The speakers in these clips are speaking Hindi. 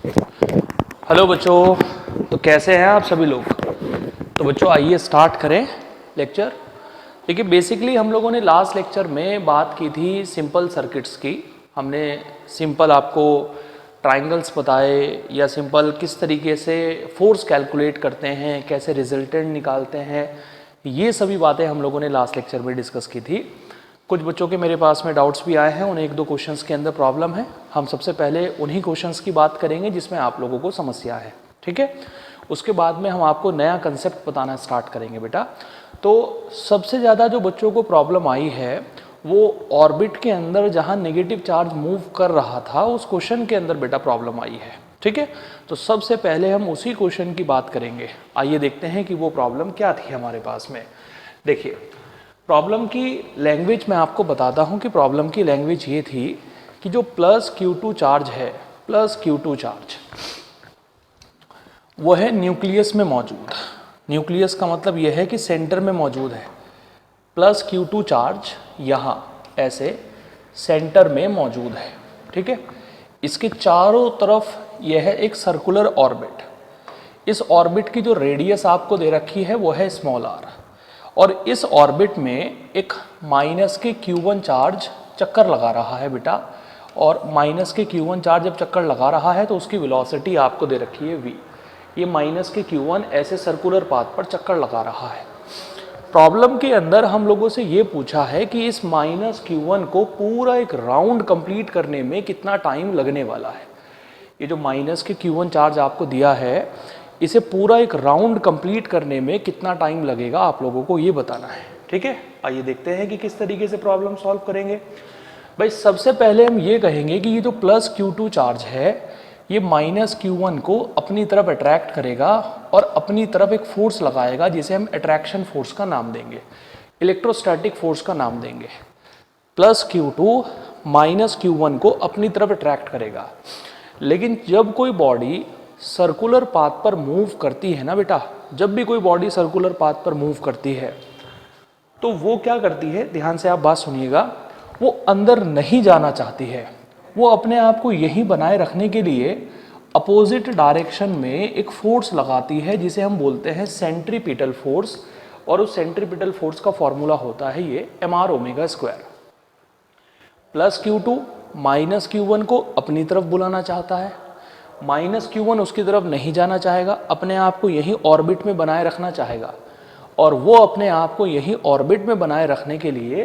हेलो बच्चों, तो कैसे हैं आप सभी लोग। तो बच्चों आइए स्टार्ट करें लेक्चर। देखिए बेसिकली हम लोगों ने लास्ट लेक्चर में बात की थी सिंपल सर्किट्स की। हमने सिंपल आपको ट्राइंगल्स बताए या सिंपल किस तरीके से फोर्स कैलकुलेट करते हैं, कैसे रिजल्टेंट निकालते हैं, ये सभी बातें हम लोगों ने लास्ट लेक्चर में डिस्कस की थी। कुछ बच्चों के मेरे पास में डाउट्स भी आए हैं, उन्हें एक दो क्वेश्चंस के अंदर प्रॉब्लम है। हम सबसे पहले उन्हीं क्वेश्चंस की बात करेंगे जिसमें आप लोगों को समस्या है, ठीक है। उसके बाद में हम आपको नया कंसेप्ट बताना स्टार्ट करेंगे बेटा। तो सबसे ज़्यादा जो बच्चों को प्रॉब्लम आई है वो ऑर्बिट के अंदर जहाँ नेगेटिव चार्ज मूव कर रहा था उस क्वेश्चन के अंदर बेटा प्रॉब्लम आई है, ठीक है। तो सबसे पहले हम उसी क्वेश्चन की बात करेंगे। आइए देखते हैं कि वो प्रॉब्लम क्या थी हमारे पास में। देखिए प्रॉब्लम की लैंग्वेज मैं आपको बताता हूँ कि प्रॉब्लम की लैंग्वेज ये थी कि जो प्लस Q2 चार्ज है, प्लस Q2 चार्ज वो है न्यूक्लियस में मौजूद। न्यूक्लियस का मतलब यह है कि सेंटर में मौजूद है। प्लस Q2 चार्ज यहाँ ऐसे सेंटर में मौजूद है, ठीक है। इसके चारों तरफ यह है एक सर्कुलर ऑर्बिट। इस ऑर्बिट की जो रेडियस आपको दे रखी है वो है स्मॉल r, और इस ऑर्बिट में एक माइनस के Q1 चार्ज चक्कर लगा रहा है बेटा। और माइनस के Q1 चार्ज जब चक्कर लगा रहा है तो उसकी वेलोसिटी आपको दे रखी है v। ये माइनस के Q1 ऐसे सर्कुलर पाथ पर चक्कर लगा रहा है। प्रॉब्लम के अंदर हम लोगों से ये पूछा है कि इस माइनस Q1 को पूरा एक राउंड कंप्लीट करने में कितना टाइम लगने वाला है। ये जो माइनस के Q1 चार्ज आपको दिया है इसे पूरा एक राउंड कंप्लीट करने में कितना टाइम लगेगा आप लोगों को ये बताना है, ठीक है। आइए देखते हैं कि किस तरीके से प्रॉब्लम सॉल्व करेंगे। भाई सबसे पहले हम ये कहेंगे कि ये जो प्लस Q2 चार्ज है ये माइनस Q1 को अपनी तरफ अट्रैक्ट करेगा और अपनी तरफ एक फोर्स लगाएगा जिसे हम अट्रैक्शन फोर्स का नाम देंगे, इलेक्ट्रोस्टैटिक फोर्स का नाम देंगे। प्लस Q2 माइनस Q1 को अपनी तरफ अट्रैक्ट करेगा। लेकिन जब कोई बॉडी सर्कुलर पाथ पर मूव करती है ना बेटा, जब भी कोई बॉडी सर्कुलर पाथ पर मूव करती है तो वो क्या करती है, ध्यान से आप बात सुनिएगा, वो अंदर नहीं जाना चाहती है। वो अपने आप को यहीं बनाए रखने के लिए अपोजिट डायरेक्शन में एक फोर्स लगाती है जिसे हम बोलते हैं सेंट्रीपिटल फोर्स। और उस सेंट्रीपिटल फोर्स का फॉर्मूला होता है ये mr omega square. Plus Q2 minus Q1 को अपनी तरफ बुलाना चाहता है, माइनस Q1 उसकी तरफ नहीं जाना चाहेगा, अपने आप को यहीं ऑर्बिट में बनाए रखना चाहेगा। और वो अपने आप को यहीं ऑर्बिट में बनाए रखने के लिए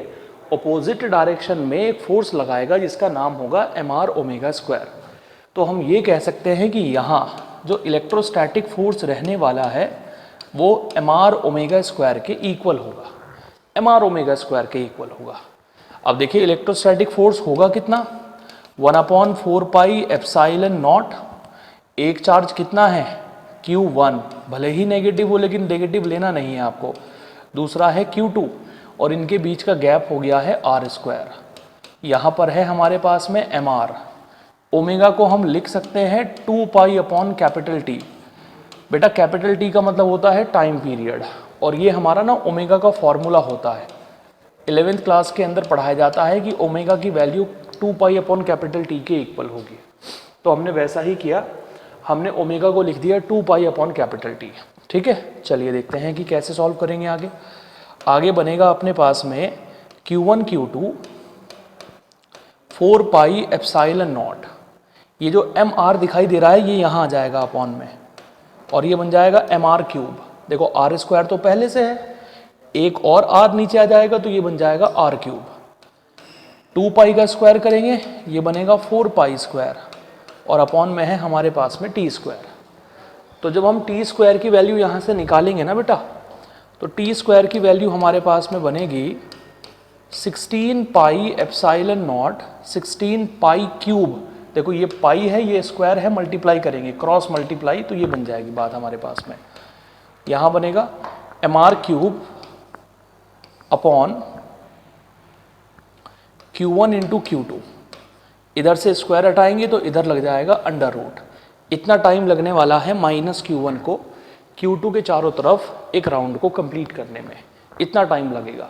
अपोजिट डायरेक्शन में एक फोर्स लगाएगा जिसका नाम होगा mr ओमेगा स्क्वायर। तो हम ये कह सकते हैं कि यहाँ जो इलेक्ट्रोस्टैटिक फोर्स रहने वाला है वो mr ओमेगा स्क्वायर के इक्वल होगा, mr ओमेगा स्क्वायर के इक्वल होगा। अब देखिए इलेक्ट्रोस्टैटिक फोर्स होगा कितना, 1/4 पाई एप्सिलॉन नॉट। एक चार्ज कितना है Q1, भले ही नेगेटिव हो लेकिन नेगेटिव लेना नहीं है आपको। दूसरा है Q2 और इनके बीच का गैप हो गया है r स्क्वायर। यहाँ पर है हमारे पास में mr। ओमेगा को हम लिख सकते हैं 2 पाई अपॉन कैपिटल T। बेटा कैपिटल T का मतलब होता है टाइम पीरियड, और ये हमारा ना ओमेगा का फॉर्मूला होता है। 11th क्लास के अंदर पढ़ाया जाता है कि ओमेगा की value 2 pi upon capital T के इक्वल होगी। तो हमने वैसा ही किया, हमने ओमेगा को लिख दिया 2 पाई अपॉन कैपिटल T, ठीक है। चलिए देखते हैं कि कैसे सॉल्व करेंगे आगे। आगे बनेगा अपने पास में Q1 Q2 4 pi epsilon not. ये जो mr दिखाई दे रहा है ये यहाँ आ जाएगा अपॉन में, और ये बन जाएगा mr क्यूब। देखो r स्क्वायर तो पहले से है, एक और r नीचे आ जाएगा तो ये बन जाएगा r क्यूब। 2 पाई का स्क्वायर करेंगे ये बनेगा 4 पाई स्क्वायर, और अपॉन में है हमारे पास में टी स्क्वायर। तो जब हम टी स्क्वायर की वैल्यू यहाँ से निकालेंगे ना बेटा, तो टी स्क्वायर की वैल्यू हमारे पास में बनेगी 16 pi epsilon not 16 pi cube. देखो ये पाई है ये स्क्वायर है, मल्टीप्लाई करेंगे क्रॉस मल्टीप्लाई तो ये बन जाएगी बात हमारे पास में। यहाँ बनेगा mr cube upon Q1 into Q2। इधर से स्क्वायर हटाएंगे तो इधर लग जाएगा अंडर रूट। इतना टाइम लगने वाला है माइनस Q1 को Q2 के चारों तरफ एक राउंड को कंप्लीट करने में, इतना टाइम लगेगा।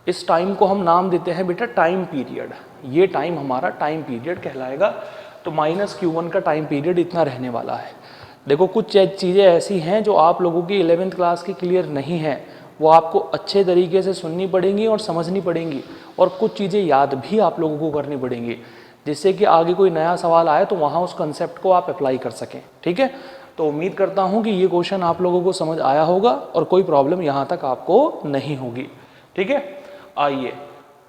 इस टाइम को हम नाम देते हैं बेटा टाइम पीरियड। ये टाइम हमारा टाइम पीरियड कहलाएगा। तो -Q1 का टाइम पीरियड इतना रहने वाला है। देखो कुछ चीज़ें ऐसी हैं जो आप लोगों की 11th क्लास की क्लियर नहीं है, वो आपको अच्छे तरीके से सुननी पड़ेंगी और समझनी पड़ेंगी, और कुछ चीज़ें याद भी आप लोगों को करनी पड़ेंगी, जिससे कि आगे कोई नया सवाल आए तो वहाँ उस कंसेप्ट को आप अप्लाई कर सकें। ठीक है, तो उम्मीद करता हूँ कि ये क्वेश्चन आप लोगों को समझ आया होगा और कोई प्रॉब्लम यहाँ तक आपको नहीं होगी। ठीक है, आइए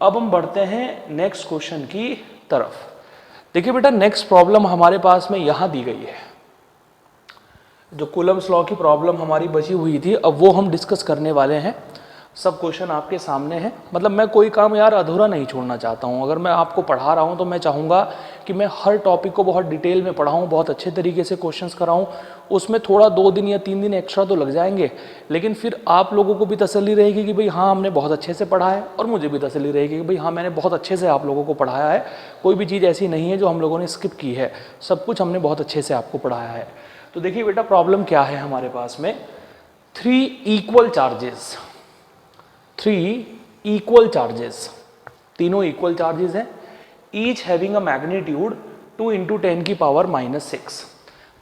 अब हम बढ़ते हैं नेक्स्ट क्वेश्चन की तरफ। देखिए बेटा, नेक्स्ट प्रॉब्लम हमारे पास में यहाँ दी गई है। जो कूलम्स लॉ की प्रॉब्लम हमारी बची हुई थी, अब वो हम डिस्कस करने वाले हैं। सब क्वेश्चन आपके सामने हैं। मतलब मैं कोई काम यार अधूरा नहीं छोड़ना चाहता हूँ। अगर मैं आपको पढ़ा रहा हूँ तो मैं चाहूँगा कि मैं हर टॉपिक को बहुत डिटेल में पढ़ाऊँ, बहुत अच्छे तरीके से क्वेश्चंस कराऊँ। उसमें थोड़ा 2 दिन या 3 दिन एक्स्ट्रा तो लग जाएंगे, लेकिन फिर आप लोगों को भी तसल्ली रहेगी कि भाई हाँ हमने बहुत अच्छे से पढ़ा है, और मुझे भी तसल्ली रहेगी कि भाई हाँ मैंने बहुत अच्छे से आप लोगों को पढ़ाया है। कोई भी चीज़ ऐसी नहीं है जो हम लोगों ने स्किप की है, सब कुछ हमने बहुत अच्छे से आपको पढ़ाया है। तो देखिए बेटा, प्रॉब्लम क्या है हमारे पास में, 3 इक्वल चार्जेस, 3 इक्वल चार्जेस, तीनों इक्वल चार्जेस हैं, ईच हैविंग अ मैग्नीट्यूड 2 × 10⁻⁻⁶।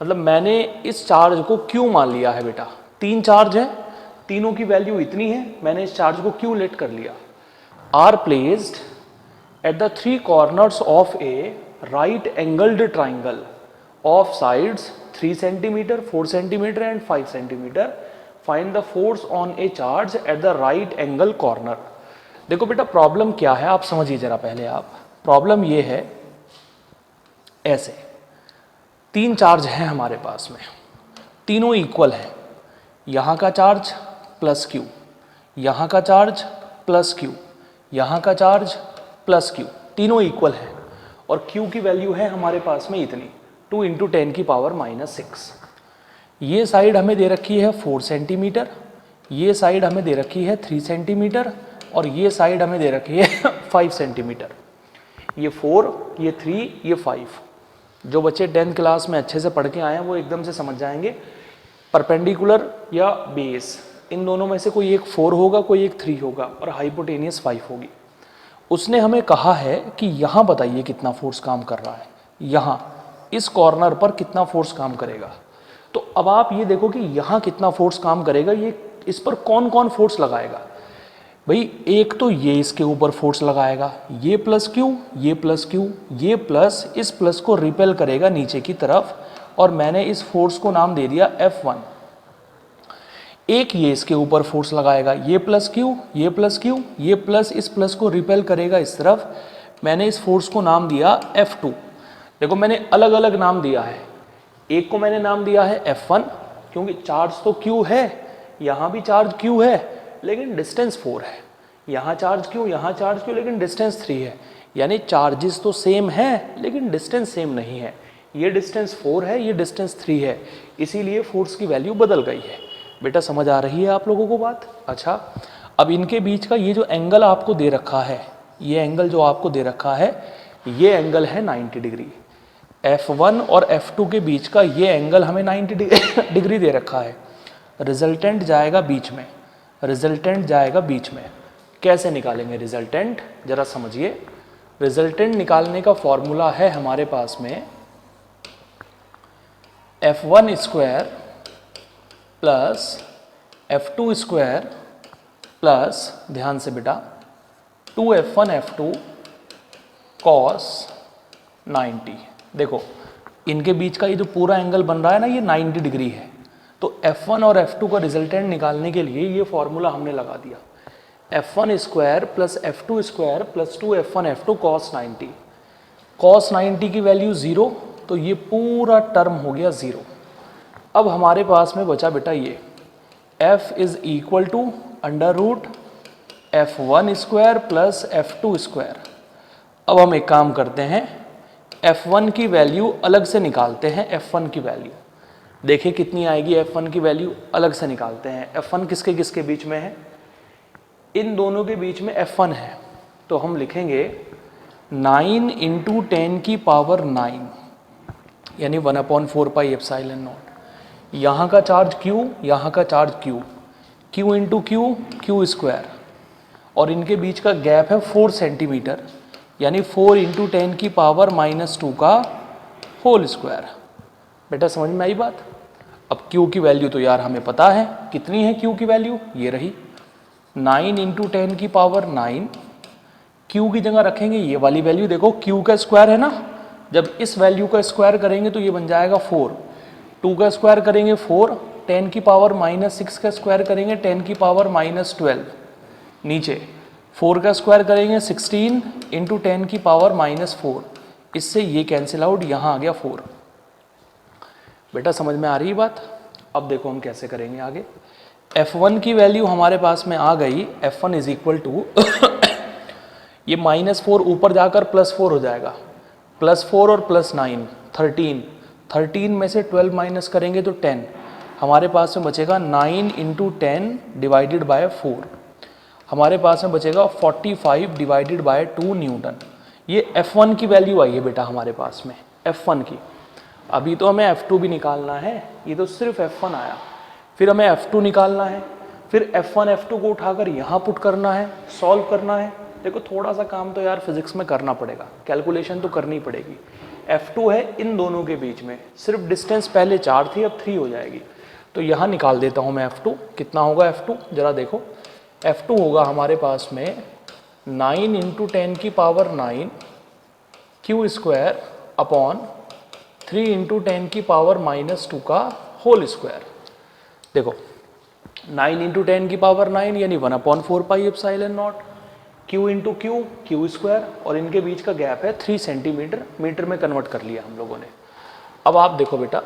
मतलब मैंने इस चार्ज को क्यों मान लिया है बेटा, 3 चार्ज हैं, तीनों की वैल्यू इतनी है, मैंने इस चार्ज को क्यों लेट कर लिया। Are placed at the 3 corners of a right angled triangle of sides 3 centimetre, 4 centimetre and 5 centimetre. Find the force on a charge at the right angle corner. देखो बेटा, प्रॉब्लम क्या है आप समझिए जरा पहले आप। प्रॉब्लम ये है, ऐसे 3 चार्ज हैं हमारे पास में, तीनों इक्वल हैं। यहाँ का चार्ज प्लस Q, यहाँ का चार्ज प्लस Q, यहाँ का चार्ज प्लस Q, तीनों इक्वल हैं। और Q की वैल्यू है हमारे पास में इतनी, 2 × 10⁻⁻⁶। ये साइड हमें दे रखी है 4 सेंटीमीटर, ये साइड हमें दे रखी है 3 सेंटीमीटर, और ये साइड हमें दे रखी है 5 सेंटीमीटर। ये 4, ये 3, ये 5। जो बच्चे 10th क्लास में अच्छे से पढ़ के आए हैं वो एकदम से समझ जाएंगे। परपेंडिकुलर या बेस, इन दोनों में से कोई एक 4 होगा, कोई एक 3 होगा, और हाइपोटेनियस 5 होगी। उसने हमें कहा है कि यहाँ बताइए कितना फोर्स काम कर रहा है, यहाँ इस कॉर्नर पर कितना फोर्स काम करेगा। तो अब आप ये देखो कि यहाँ कितना फोर्स काम करेगा, ये इस पर कौन कौन फोर्स लगाएगा। भाई एक तो ये इसके ऊपर फोर्स लगाएगा, ये प्लस Q, ये प्लस Q, ये प्लस इस प्लस को रिपेल करेगा नीचे की तरफ, और मैंने इस फोर्स को नाम दे दिया F1। एक ये इसके ऊपर फोर्स लगाएगा, ये प्लस Q, ये प्लस Q, ये प्लस इस प्लस को रिपेल करेगा इस तरफ, मैंने इस फोर्स को नाम दिया F2। देखो मैंने अलग अलग नाम दिया है, एक को मैंने नाम दिया है F1 क्योंकि चार्ज तो Q है, यहाँ भी चार्ज Q है लेकिन डिस्टेंस 4 है, यहाँ चार्ज Q, यहाँ चार्ज Q, लेकिन डिस्टेंस 3 है। यानी चार्जेस तो सेम है लेकिन डिस्टेंस सेम नहीं है। ये डिस्टेंस 4 है, ये डिस्टेंस 3 है, इसीलिए फोर्स की वैल्यू बदल गई है। बेटा समझ आ रही है आप लोगों को बात। अच्छा, अब इनके बीच का ये जो एंगल आपको दे रखा है, ये एंगल जो आपको दे रखा है, ये एंगल है 90 डिग्री। F1 और F2 के बीच का ये एंगल हमें 90 डिग्री दे रखा है। रिजल्टेंट जाएगा बीच में, रिजल्टेंट जाएगा बीच में। कैसे निकालेंगे रिजल्टेंट, जरा समझिए। रिजल्टेंट निकालने का फॉर्मूला है हमारे पास में F1 square plus F2 square plus, ध्यान से बेटा, 2F1 F2 cos 90। देखो इनके बीच का ये जो पूरा एंगल बन रहा है ना, ये 90 डिग्री है। तो F1 और F2 का रिजल्टेंट निकालने के लिए ये फॉर्मूला हमने लगा दिया, F1 square plus F2 square plus 2F1 F2 cos 90। cos 90 की वैल्यू 0, तो ये पूरा टर्म हो गया 0। अब हमारे पास में बचा बेटा ये F is equal to under root F1 square plus F2 square. अब हम एक काम करते हैं, F1 की वैल्यू अलग से निकालते हैं। F1 की वैल्यू देखिए कितनी आएगी, F1 की वैल्यू अलग से निकालते हैं। F1 किसके किसके बीच में है, इन दोनों के बीच में F1 है, तो हम लिखेंगे 9 × 10⁻⁹, यानी 1/4 पाई एप्सिलॉन नॉट। यहाँ का चार्ज Q, यहाँ का charge Q, Q × Q, Q square, और इनके बीच का गैप है 4 सेंटीमीटर, यानी 4 × 10⁻⁻2 का होल स्क्वायर। बेटा समझ में आई बात। अब Q की वैल्यू तो यार हमें पता है, कितनी है Q की वैल्यू, ये रही 9 इंटू 10 की पावर 9। Q की जगह रखेंगे ये वाली वैल्यू, देखो Q का स्क्वायर है ना, जब इस वैल्यू का स्क्वायर करेंगे तो ये बन जाएगा 4, 2 का स्क्वायर करेंगे 4, 10 की पावर -6 का स्क्वायर करेंगे 10 की पावर -12, नीचे 4 का स्क्वायर करेंगे 16 इंटू 10 की पावर -4, इससे ये कैंसिल आउट, यहाँ आ गया 4। बेटा समझ में आ रही है बात। अब देखो हम कैसे करेंगे आगे। F1 की वैल्यू हमारे पास में आ गई, F1 इज इक्वल टू ये -4 ऊपर जाकर +4 हो जाएगा, +4 और +9 13, 13 में से 12 माइनस करेंगे तो 10, हमारे पास में बचेगा 9 इंटू 10 डिवाइडेड बाय 4, हमारे पास में बचेगा 45 डिवाइडेड बाय 2 न्यूटन। ये F1 की वैल्यू आई है बेटा हमारे पास में, F1 की। अभी तो हमें F2 भी निकालना है, ये तो सिर्फ F1 आया, फिर हमें F2 निकालना है, फिर F1 F2 को उठाकर यहाँ पुट करना है, सॉल्व करना है। देखो थोड़ा सा काम तो यार फिजिक्स में करना पड़ेगा, कैलकुलेशन तो करनी पड़ेगी। F2 है इन दोनों के बीच में, सिर्फ डिस्टेंस पहले 4 थी अब 3 हो जाएगी, तो यहाँ निकाल देता हूँ मैं F2। कितना होगा F2 जरा देखो, F2 होगा हमारे पास में 9 इंटू 10 की power 9 Q square upon 3 into 10 की पावर -2 का होल स्क्वायर। देखो 9 इंटू 10 की पावर 9 यानी 1/4 pi epsilon not, Q into Q square, और इनके बीच का गैप है 3 सेंटीमीटर, मीटर में कन्वर्ट कर लिया हम लोगों ने। अब आप देखो बेटा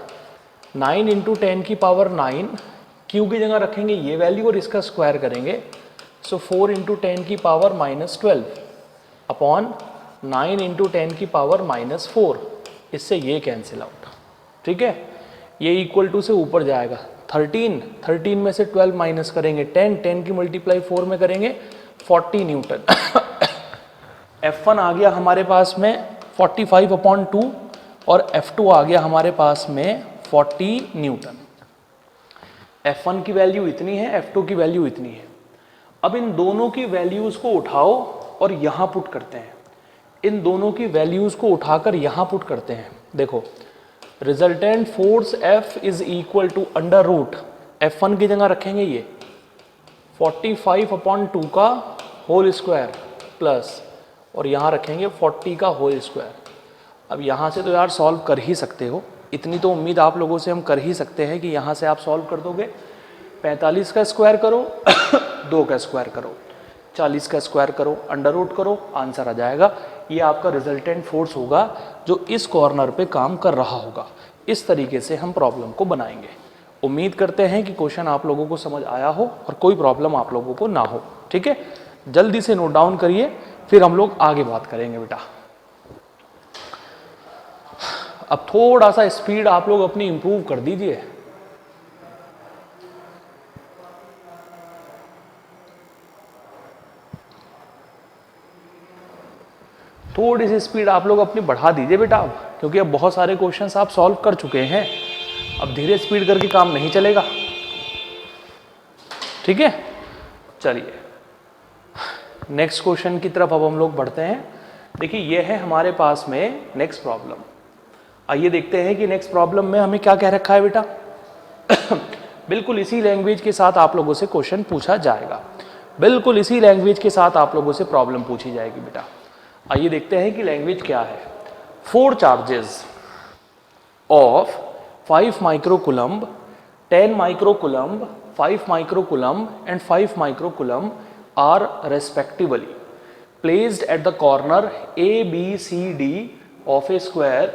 9 इंटू 10 की पावर 9, Q की जगह रखेंगे ये वैल्यू और इसका स्क्वायर करेंगे, सो 4 इंटू 10 की पावर -12 अपॉन 9 इंटू 10 की पावर -4, इससे ये कैंसिल आउट, ठीक है। ये इक्वल टू से ऊपर जाएगा 13, 13 में से 12 माइनस करेंगे 10, 10 की मल्टीप्लाई 4 में करेंगे 40 न्यूटन। F1 आ गया हमारे पास में 45/2 और F2 आ गया हमारे पास में 40 न्यूटन। F1 की वैल्यू इतनी है, F2 की वैल्यू इतनी है। अब इन दोनों की वैल्यूज को उठाओ और यहाँ पुट करते हैं, इन दोनों की वैल्यूज को उठाकर यहाँ पुट करते हैं। देखो resultant force F is equal to under root, F1 की जगह रखेंगे ये 45/2 का होल स्क्वायर प्लस, और यहाँ रखेंगे 40 का होल स्क्वायर। अब यहाँ से तो यार सॉल्व कर ही सकते हो, इतनी तो उम्मीद आप लोगों से हम कर ही सकते हैं कि यहाँ से आप सॉल्व कर दोगे। 45 का स्क्वायर करो 2 का स्क्वायर करो, 40 का स्क्वायर करो, अंडर रूट करो, आंसर आ जाएगा। ये आपका रिजल्टेंट फोर्स होगा जो इस कॉर्नर पे काम कर रहा होगा। इस तरीके से हम प्रॉब्लम को बनाएंगे। उम्मीद करते हैं कि क्वेश्चन आप लोगों को समझ आया हो और कोई प्रॉब्लम आप लोगों को ना हो, ठीक है। जल्दी से नोट डाउन करिए, फिर हम लोग आगे बात करेंगे बेटा। अब थोड़ा सा स्पीड आप लोग अपनी इंप्रूव कर दीजिए। थोड़ी सी स्पीड आप लोग अपनी बढ़ा दीजिए बेटा अब, क्योंकि अब बहुत सारे क्वेश्चंस आप सॉल्व कर चुके हैं, अब धीरे स्पीड करके काम नहीं चलेगा, ठीक है। चलिए नेक्स्ट क्वेश्चन की तरफ अब हम लोग बढ़ते हैं। देखिए ये है हमारे पास में नेक्स्ट प्रॉब्लम। आइए देखते हैं कि नेक्स्ट प्रॉब्लम में हमें क्या कह रखा है बेटा। बिल्कुल इसी लैंग्वेज के साथ आप लोगों से क्वेश्चन पूछा जाएगा, बिल्कुल इसी लैंग्वेज के साथ आप लोगों से प्रॉब्लम पूछी जाएगी बेटा। आइए देखते हैं कि लैंग्वेज क्या है। 4 charges of 5 microcoulomb, 10 microcoulomb, 5 microcoulomb and 5 microcoulomb are respectively placed at the corner ABCD of a square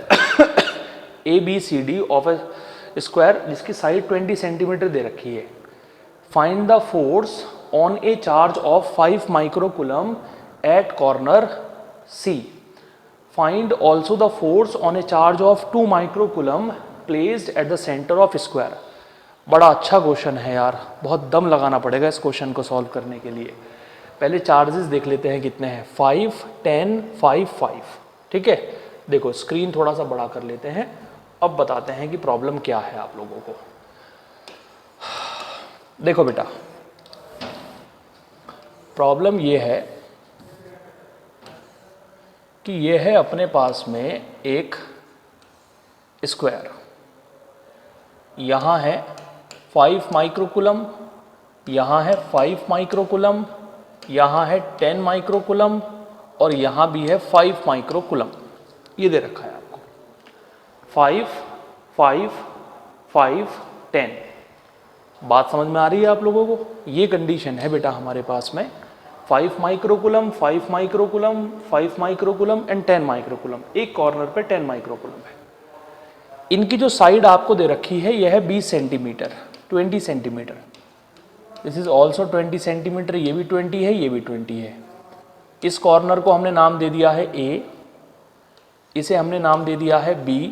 ABCD of a square जिसकी साइड 20 सेंटीमीटर दे रखी है। Find the force on a charge of 5 microcoulomb at corner C. Find also the force on a charge of 2 microcoulomb placed at the center of square. बड़ा अच्छा क्वेश्चन है यार, बहुत दम लगाना पड़ेगा इस क्वेश्चन को सॉल्व करने के लिए। पहले चार्जेस देख लेते हैं कितने हैं, 5, 10, 5, 5, ठीक है। देखो स्क्रीन थोड़ा सा बड़ा कर लेते हैं, अब बताते हैं कि प्रॉब्लम क्या है आप लोगों को। देखो बेटा प्रॉब्लम ये है कि ये है अपने पास में एक स्क्वायर, यहाँ है 5 माइक्रोकूलम, यहाँ है 5 माइक्रोकूलम, यहाँ है 10 माइक्रोकूलम और यहाँ भी है 5 माइक्रोकूलम। ये दे रखा है आपको 5 5 5 10। बात समझ में आ रही है आप लोगों को? ये कंडीशन है बेटा हमारे पास में 5 microcoulomb 5 microcoulomb 5 microcoulomb and 10 microcoulomb. एक कॉर्नर पे 10 माइक्रोकूलम है। इनकी जो साइड आपको दे रखी है यह है 20 centimetre, 20 centimetre. This is also 20 centimetre, ये भी 20 है, ये भी 20 है। इस कॉर्नर को हमने नाम दे दिया है A, इसे हमने नाम दे दिया है B,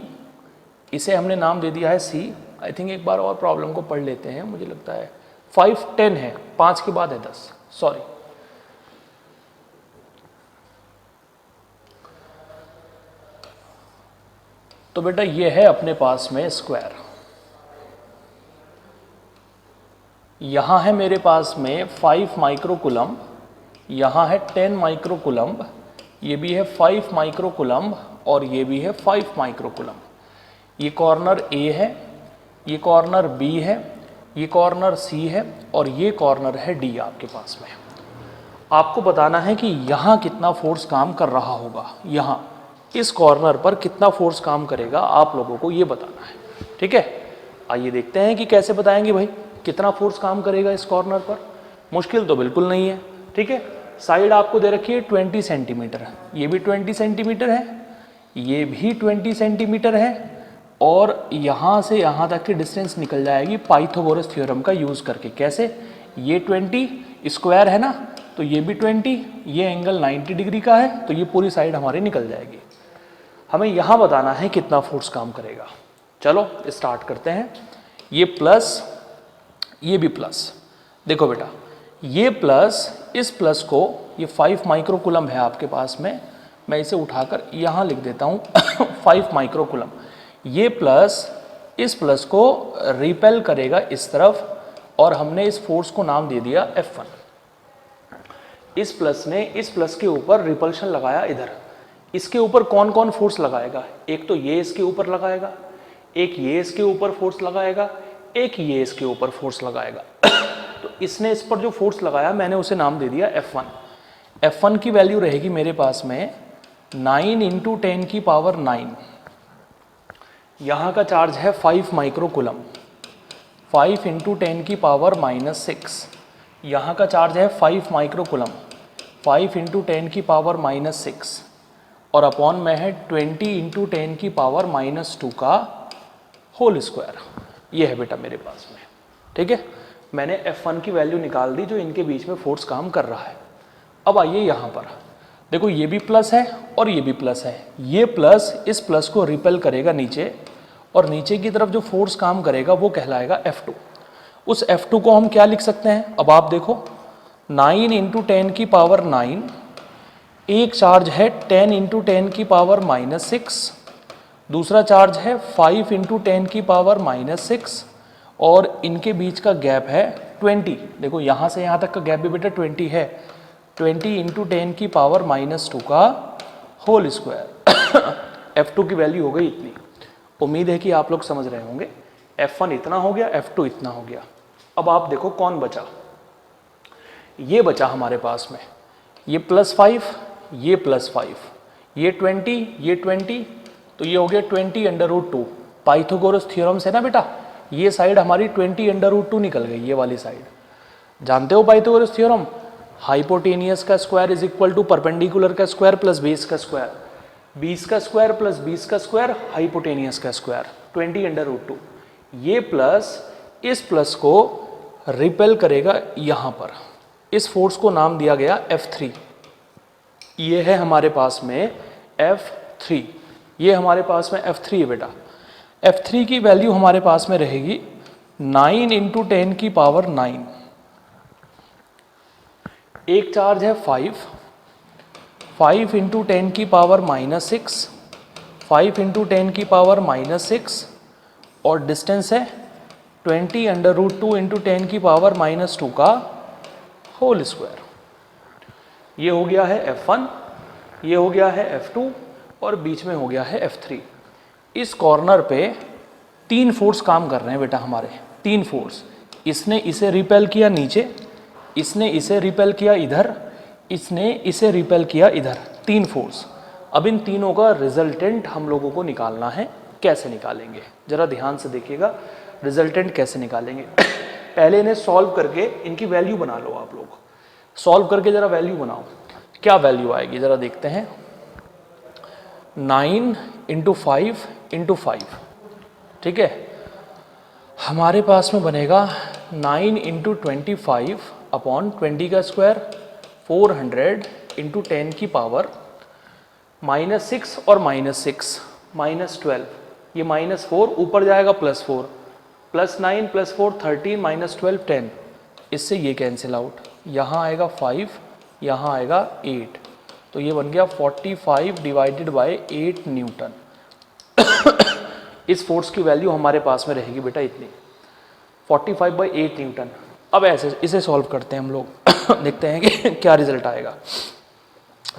इसे हमने नाम दे दिया है C। आई थिंक एक बार और प्रॉब्लम को पढ़ लेते हैं, मुझे लगता है 5 10 है, 5 के बाद है 10, सॉरी। तो बेटा ये है अपने पास में स्क्वायर। यहाँ है मेरे पास में 5 माइक्रोकूलम, यहाँ है 10 माइक्रोकूलम, ये भी है 5 माइक्रोकूलम और ये भी है 5 माइक्रोकूलम। ये कॉर्नर A है, ये कॉर्नर B है, ये कॉर्नर C है और ये कॉर्नर है D आपके पास में। आपको बताना है कि यहाँ कितना फोर्स काम कर रहा होगा, यहाँ इस कॉर्नर पर कितना फोर्स काम करेगा, आप लोगों को ये बताना है। ठीक है, आइए देखते हैं कि कैसे बताएंगे भाई कितना फोर्स काम करेगा इस कॉर्नर पर। मुश्किल तो बिल्कुल नहीं है। ठीक है, साइड आपको दे रखी है 20 सेंटीमीटर, ये भी 20 सेंटीमीटर है, ये भी 20 सेंटीमीटर है और यहाँ से यहाँ तक की डिस्टेंस निकल जाएगी पाइथागोरस थ्योरम का यूज़ करके। कैसे? ये 20 स्क्वायर है ना, तो ये भी 20, ये एंगल 90 डिग्री का है, तो ये पूरी साइड हमारी निकल जाएगी। हमें यहाँ बताना है कितना फोर्स काम करेगा। चलो स्टार्ट करते हैं। ये प्लस, ये भी प्लस। देखो बेटा, ये प्लस, इस प्लस को, ये 5 माइक्रोकूलम है आपके पास में, मैं इसे उठाकर यहाँ लिख देता हूँ 5 माइक्रोकूलम। ये प्लस इस प्लस को रिपेल करेगा इस तरफ और हमने इस फोर्स को नाम दे दिया F1। इस प्लस ने इस प्लस के ऊपर रिपल्शन लगाया इधर। इसके ऊपर कौन कौन फोर्स लगाएगा? एक तो ये इसके ऊपर लगाएगा, एक ये इसके ऊपर फोर्स लगाएगा, एक ये इसके ऊपर फोर्स लगाएगा। तो इसने इस पर जो फोर्स लगाया मैंने उसे नाम दे दिया F1। F1 की वैल्यू रहेगी मेरे पास में 9 × 10 की पावर 9। यहाँ का चार्ज है 5 माइक्रोकूलम, 5 × 10 की पावर -6। यहाँ का चार्ज है 5 माइक्रोकूलम, 5 × 10 की पावर -6 और अपॉन में है 20 × 10 की पावर -2 का होल स्क्वायर। ये है बेटा मेरे पास में। ठीक है, मैंने F1 की वैल्यू निकाल दी जो इनके बीच में फोर्स काम कर रहा है। अब आइए यहाँ पर देखो, ये भी प्लस है और ये भी प्लस है। ये प्लस इस प्लस को रिपेल करेगा नीचे और नीचे की तरफ जो फोर्स काम करेगा वो कहलाएगा F2। उस F2 को हम क्या लिख सकते हैं? अब आप देखो 9 × 10 की पावर 9, एक चार्ज है 10 × 10 की पावर -6, दूसरा चार्ज है 5 × 10 की पावर -6 और इनके बीच का गैप है 20। देखो यहाँ से यहाँ तक का गैप भी बेटा 20 है, 20 × 10 की पावर -2 का होल स्क्वायर। F2 की वैल्यू हो गई इतनी। उम्मीद है कि आप लोग समझ रहे होंगे। F1 इतना हो गया, F2 इतना हो गया। अब आप देखो कौन बचा। ये बचा हमारे पास में, ये +5, ये +5, ये 20, ये 20, तो ये हो गया 20√2। पाइथागोरस थ्योरम से ना बेटा ये साइड हमारी 20√2 निकल गई, ये वाली साइड। जानते हो पाइथागोरस थ्योरम? हाइपोटेनियस का square is equal to perpendicular का स्क्वायर प्लस बेस का स्क्वायर, 20 का स्क्वायर प्लस 20 का स्क्वायर, हाइपोटेनियस का स्क्वायर, 20√2। ये प्लस इस प्लस को रिपेल करेगा यहाँ पर। इस फोर्स को नाम दिया गया F3। ये है हमारे पास में F3, ये हमारे पास में F3 है बेटा। F3 की वैल्यू हमारे पास में रहेगी 9 × 10 की पावर 9। एक चार्ज है 5 × 10 की पावर -6, 5 × 10 की पावर -6 और डिस्टेंस है 20√2 × 10 की पावर -2 का होल स्क्वायर। ये हो गया है F1, ये हो गया है F2 और बीच में हो गया है F3। इस कॉर्नर पे 3 फोर्स काम कर रहे हैं बेटा हमारे, 3 फोर्स। इसने इसे रिपेल किया नीचे, इसने इसे रिपेल किया इधर, इसने इसे रिपेल किया इधर, 3 फोर्स। अब इन तीनों का रिजल्टेंट हम लोगों को निकालना है। कैसे निकालेंगे जरा ध्यान से देखिएगा, रिजल्टेंट कैसे निकालेंगे। पहले इन्हें सॉल्व करके इनकी वैल्यू बना लो आप लोग, सॉल्व करके जरा वैल्यू बनाओ, क्या वैल्यू आएगी जरा देखते हैं। 9 × 5 × 5, ठीक है। हमारे पास में बनेगा 9 × 25 अपॉन 20 का स्क्वायर 400 × 10 की पावर -6 और -6 -12, ये -4 ऊपर जाएगा +4, +9 +4 13 -12 10, इससे ये कैंसिल आउट, यहाँ आएगा 5, यहाँ आएगा 8, तो ये बन गया 45 डिवाइडेड बाय 8 न्यूटन। इस फोर्स की वैल्यू हमारे पास में रहेगी बेटा इतनी, 45/8 न्यूटन। अब ऐसे इसे सॉल्व करते हैं हम लोग, देखते हैं कि क्या रिजल्ट आएगा।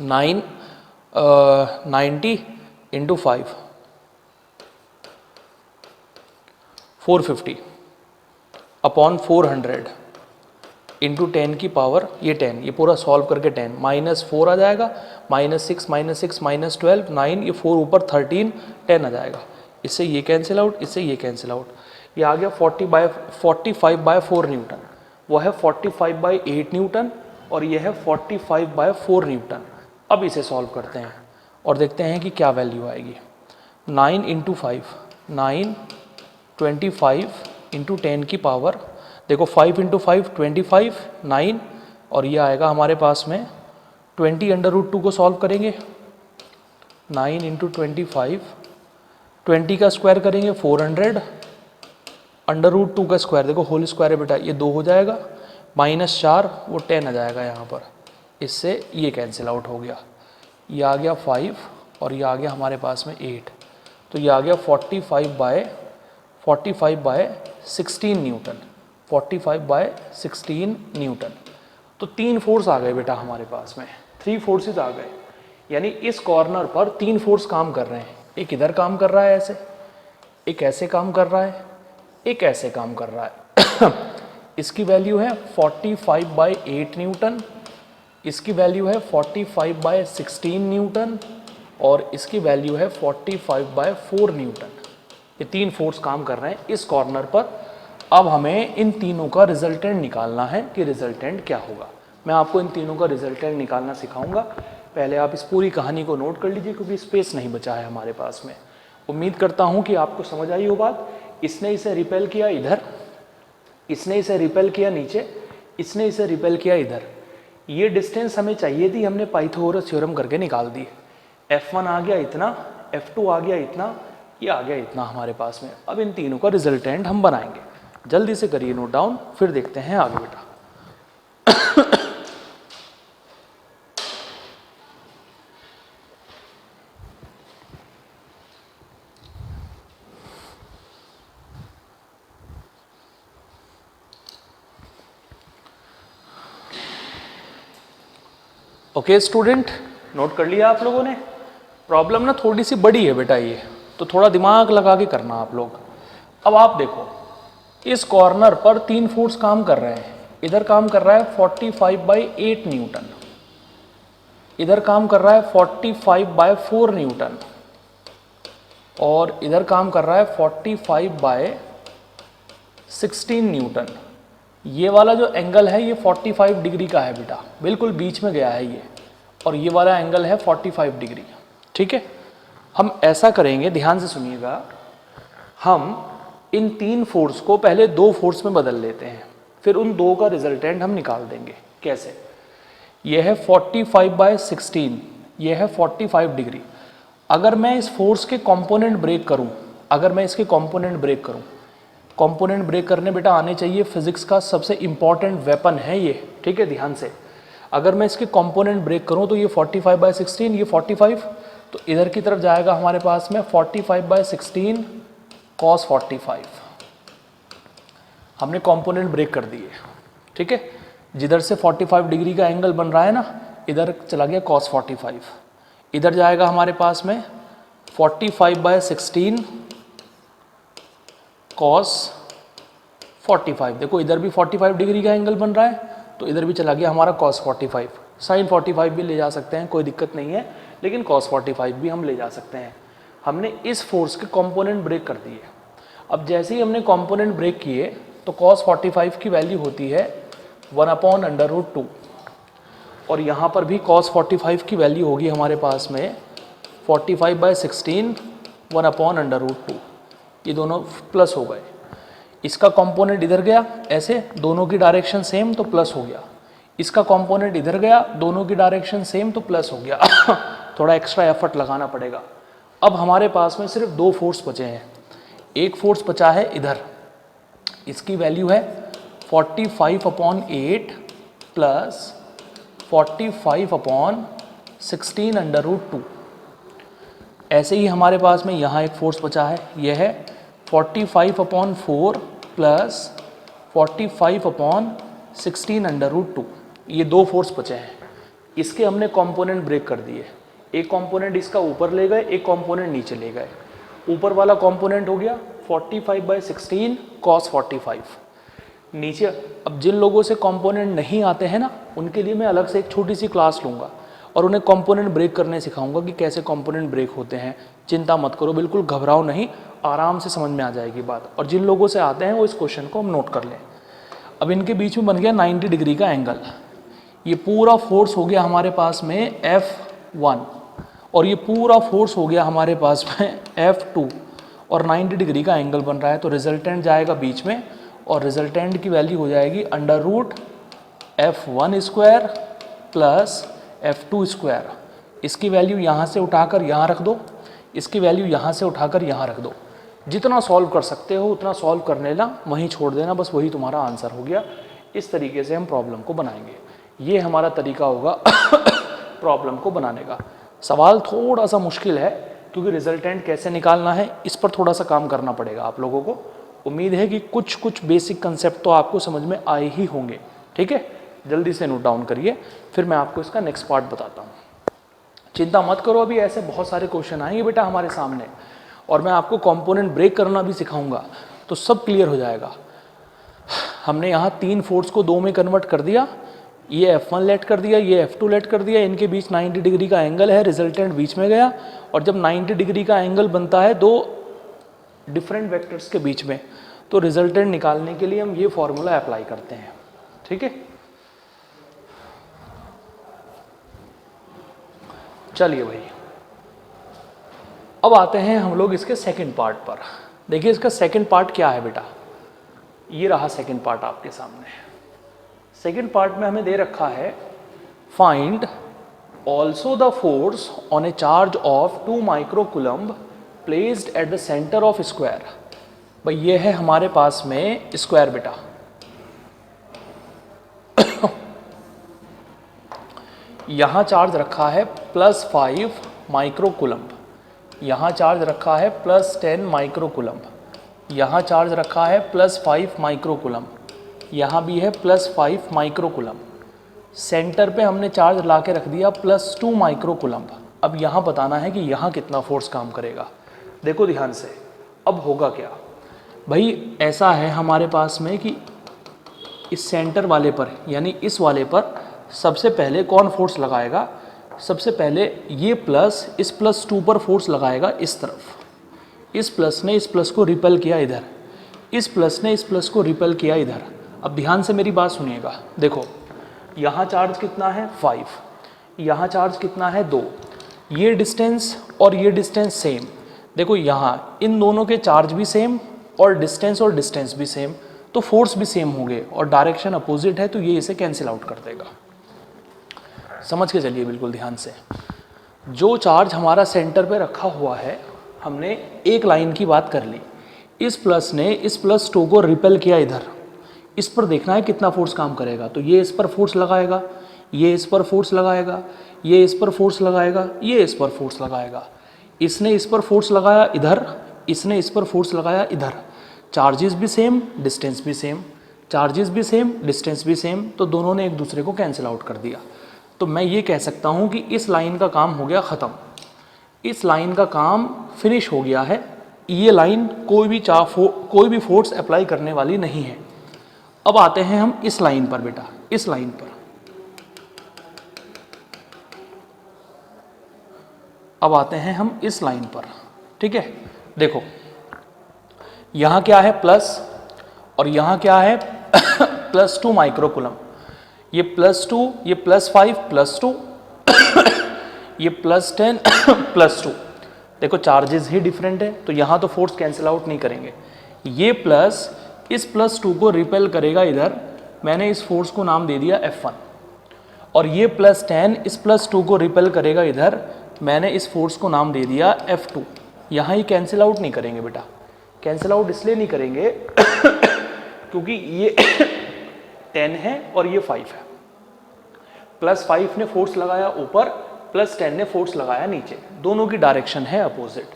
90 × 5 450 अपॉन 400 इंटू 10 की पावर ये 10, ये पूरा सॉल्व करके 10 -4 आ जाएगा, -6 -6 -12 9, ये 4 ऊपर 13 10 आ जाएगा, इससे ये कैंसिल आउट, इससे ये कैंसिल आउट, ये आ गया 45/4 न्यूटन, वो है 45/8 न्यूटन और ये है 45/4 न्यूटन। अब इसे सॉल्व करते हैं और देखते हैं कि क्या वैल्यू आएगी। 9 × 5 9 25 × 10 की पावर, देखो 5 × 5 25 9, और ये आएगा हमारे पास में 20/√2 को सॉल्व करेंगे, 9 × 25 20 का स्क्वायर करेंगे 400 √2 का स्क्वायर, देखो होल स्क्वायर है बेटा, ये 2 हो जाएगा, -4 वो 10 आ जाएगा यहाँ पर, इससे ये कैंसिल आउट हो गया, ये आ गया 5 और ये आ गया हमारे पास में 8, तो ये आ गया 45/16 न्यूटन, 45/16 न्यूटन। तो 3 फोर्स आ गए बेटा हमारे पास में, 3 फोर्सेस आ गए, यानी इस कॉर्नर पर 3 फोर्स काम कर रहे हैं। एक इधर काम कर रहा है ऐसे, एक ऐसे काम कर रहा है, एक ऐसे काम कर रहा है। इसकी वैल्यू है 45/8 न्यूटन, इसकी वैल्यू है 45/16 न्यूटन और इसकी वैल्यू है 45/4 न्यूटन। ये 3 फोर्स काम कर रहे हैं इस कॉर्नर पर। अब हमें इन तीनों का रिजल्टेंट निकालना है कि रिजल्टेंट क्या होगा। मैं आपको इन तीनों का रिजल्टेंट निकालना सिखाऊंगा, पहले आप इस पूरी कहानी को नोट कर लीजिए क्योंकि स्पेस नहीं बचा है हमारे पास में। उम्मीद करता हूँ कि आपको समझ आई हो बात। इसने इसे रिपेल किया इधर, इसने इसे रिपेल किया नीचे, इसने इसे रिपेल किया इधर। ये डिस्टेंस हमें चाहिए थी, हमने पाइथागोरस थ्योरम करके निकाल दी। F1 आ गया इतना, F2 आ गया इतना, ये आ गया इतना हमारे पास में। अब इन तीनों का रिजल्टेंट हम बनाएंगे, जल्दी से करिए नोट डाउन, फिर देखते हैं आगे बेटा। ओके स्टूडेंट, नोट कर लिया आप लोगों ने। प्रॉब्लम ना थोड़ी सी बड़ी है बेटा ये, तो थोड़ा दिमाग लगा के करना आप लोग। अब आप देखो, इस कॉर्नर पर 3 फोर्स काम कर रहे हैं। इधर काम कर रहा है 45/8 न्यूटन, इधर काम कर रहा है 45/4 न्यूटन और इधर काम कर रहा है 45/16 न्यूटन। ये वाला जो एंगल है ये 45 डिग्री का है बेटा, बिल्कुल बीच में गया है ये, और ये वाला एंगल है 45 डिग्री। ठीक है, हम ऐसा करेंगे, ध्यान से सुनिएगा, हम इन 3 फोर्स को पहले 2 फोर्स में बदल लेते हैं, फिर उन 2 का रिजल्टेंट हम निकाल देंगे। कैसे? ये है 45/16, ये है 45 डिग्री। अगर मैं इस फोर्स के कंपोनेंट ब्रेक करूं, अगर मैं इसके कंपोनेंट ब्रेक करूं, कंपोनेंट ब्रेक करने बेटा आने चाहिए, फिजिक्स का सबसे इंपॉर्टेंट वेपन है ये। ठीक है, ध्यान से, अगर मैं इसके कंपोनेंट ब्रेक करूं तो ये 45/16, ये 45, तो इधर की तरफ जाएगा हमारे पास में 45/16 cos 45। हमने कंपोनेंट ब्रेक कर दिए। ठीक है, जिधर से 45 डिग्री का एंगल बन रहा है ना, इधर चला गया cos 45, इधर जाएगा हमारे पास में 45/16 cos 45। देखो इधर भी 45 डिग्री का एंगल बन रहा है, तो इधर भी चला गया हमारा cos 45। sin 45 भी ले जा सकते हैं, कोई दिक्कत नहीं है, लेकिन cos 45 भी हम ले जा सकते हैं। हमने इस फोर्स के कंपोनेंट ब्रेक कर दिए। अब जैसे ही हमने कंपोनेंट ब्रेक किए तो cos 45 की वैल्यू होती है 1/√2, और यहाँ पर भी cos 45 की वैल्यू होगी हमारे पास में 45/16 1/√2। ये दोनों प्लस हो गए, इसका कंपोनेंट इधर गया, ऐसे दोनों की डायरेक्शन सेम तो प्लस हो गया, इसका कंपोनेंट इधर गया, दोनों की डायरेक्शन सेम तो प्लस हो गया। थोड़ा एक्स्ट्रा एफर्ट लगाना पड़ेगा। अब हमारे पास में सिर्फ दो फोर्स बचे हैं। एक फोर्स बचा है इधर, इसकी वैल्यू है 45/8 प्लस 45/16√2। ऐसे ही हमारे पास में यहाँ एक फोर्स बचा है, यह है 45/4 प्लस 45/16√2। ये दो फोर्स बचे हैं, इसके हमने कंपोनेंट ब्रेक कर दिए। एक कंपोनेंट इसका ऊपर ले गए, एक कंपोनेंट नीचे ले गए। ऊपर वाला कंपोनेंट हो गया 45/16 cos 45। नीचे अब जिन लोगों से कंपोनेंट नहीं आते हैं ना, उनके लिए मैं अलग से एक छोटी सी क्लास लूँगा और उन्हें कंपोनेंट ब्रेक करने सिखाऊंगा कि कैसे कंपोनेंट ब्रेक होते हैं। चिंता मत करो, बिल्कुल घबराओ नहीं, आराम से समझ में आ जाएगी बात। और जिन लोगों से आते हैं वो इस क्वेश्चन को हम नोट कर लें। अब इनके बीच में बन गया 90 डिग्री का एंगल। ये पूरा फोर्स हो गया हमारे पास में F1 और ये पूरा फोर्स हो गया हमारे पास में F2 और 90 डिग्री का एंगल बन रहा है। तो रिजल्टेंट जाएगा बीच में और रिजल्टेंट की वैल्यू हो जाएगी √F1² प्लस F2²। इसकी वैल्यू यहाँ से उठाकर यहाँ रख दो, इसकी वैल्यू यहाँ से उठाकर यहाँ रख दो। जितना सॉल्व कर सकते हो उतना सॉल्व कर लेना, वहीं छोड़ देना, बस वही तुम्हारा आंसर हो गया। इस तरीके से हम प्रॉब्लम को बनाएंगे। ये हमारा तरीका होगा प्रॉब्लम को बनाने का। सवाल थोड़ा सा मुश्किल है क्योंकि रिजल्टेंट कैसे निकालना है इस पर थोड़ा सा काम करना पड़ेगा आप लोगों को। उम्मीद है कि कुछ बेसिक कंसेप्ट तो आपको समझ में आए ही होंगे। ठीक है, जल्दी से नोट डाउन करिए, फिर मैं आपको इसका नेक्स्ट पार्ट बताता हूँ। चिंता मत करो, अभी ऐसे बहुत सारे क्वेश्चन आएंगे बेटा हमारे सामने और मैं आपको कंपोनेंट ब्रेक करना भी सिखाऊंगा, तो सब क्लियर हो जाएगा। हमने यहाँ 3 फोर्स को 2 में कन्वर्ट कर दिया, ये F1 लेट कर दिया, ये F2 लेट कर दिया, इनके बीच 90 डिग्री का एंगल है, रिजल्टेंट बीच में गया। और जब 90 डिग्री का एंगल बनता है दो डिफरेंट वेक्टर्स के बीच में, तो रिजल्टेंट निकालने के लिए हम ये फॉर्मूला अप्लाई करते हैं। ठीक है, चलिए भाई, अब आते हैं हम लोग इसके सेकंड पार्ट पर। देखिए इसका सेकंड पार्ट क्या है बेटा, ये रहा सेकंड पार्ट आपके सामने। सेकंड पार्ट में हमें दे रखा है find also the force on a charge of 2 microcoulomb placed at the centre of square. भाई ये है हमारे पास में स्क्वायर बेटा। यहाँ चार्ज रखा है +5 माइक्रोकूलम्ब, यहाँ चार्ज रखा है +10 माइक्रोकूलम्ब, यहाँ चार्ज रखा है +5 माइक्रोकूलम्ब, यहाँ भी है +5 माइक्रोकूलम्ब। सेंटर पे हमने चार्ज ला के रख दिया +2 माइक्रोकूलम्ब। अब यहाँ बताना है कि यहाँ कितना फोर्स काम करेगा। देखो ध्यान से, अब होगा क्या भाई, ऐसा है हमारे पास में कि इस सेंटर वाले पर यानी इस वाले पर सबसे पहले कौन फोर्स लगाएगा, सबसे पहले ये प्लस इस +2 पर फोर्स लगाएगा इस तरफ। इस प्लस ने इस प्लस को रिपेल किया इधर, इस प्लस ने इस प्लस को रिपेल किया इधर। अब ध्यान से मेरी बात सुनिएगा, देखो यहाँ चार्ज कितना है 5, यहाँ चार्ज कितना है 2, ये डिस्टेंस और ये डिस्टेंस सेम। देखो यहाँ इन दोनों के चार्ज भी सेम और डिस्टेंस भी सेम, तो फोर्स भी सेम होंगे और डायरेक्शन अपोजिट है, तो ये इसे कैंसिल आउट कर देगा। समझ के चलिए बिल्कुल ध्यान से। जो चार्ज हमारा सेंटर पे रखा हुआ है, हमने एक लाइन की बात कर ली, इस प्लस ने इस +2 को रिपेल किया इधर, इस पर देखना है कितना फोर्स काम करेगा। तो ये इस पर फोर्स लगाएगा, ये इस पर फोर्स लगाएगा, ये इस पर फोर्स लगाएगा, ये इस पर फोर्स लगाएगा। इसने इस पर फोर्स लगाया इधर, इसने इस पर फोर्स लगाया इधर। चार्जेस भी सेम, डिस्टेंस भी सेम, चार्जेस भी सेम, डिस्टेंस भी सेम, तो दोनों ने एक दूसरे को कैंसिल आउट कर दिया। तो मैं ये कह सकता हूँ कि इस लाइन का काम हो गया ख़त्म। इस लाइन का काम फिनिश हो गया है। ये लाइन कोई भी फोर्स अप्लाई करने वाली नहीं है। अब आते हैं हम इस लाइन पर बेटा, इस लाइन पर। अब आते हैं हम इस लाइन पर, ठीक है। देखो यहां क्या है प्लस, और यहां क्या है +2 माइक्रोकूलम। ये +2, ये +5 +2 ये +10 +2। देखो चार्जेस ही डिफरेंट है, तो यहां तो फोर्स कैंसिल आउट नहीं करेंगे। ये प्लस इस +2 को रिपेल करेगा इधर, मैंने इस फोर्स को नाम दे दिया F1। और ये +10 इस +2 को रिपेल करेगा इधर, मैंने इस फोर्स को नाम दे दिया F2। यहाँ ही कैंसिल आउट नहीं करेंगे बेटा। कैंसिल आउट इसलिए नहीं करेंगे क्योंकि ये 10 है और ये 5 है। +5 ने फोर्स लगाया ऊपर, +10 ने फोर्स लगाया नीचे, दोनों की डायरेक्शन है अपोजिट।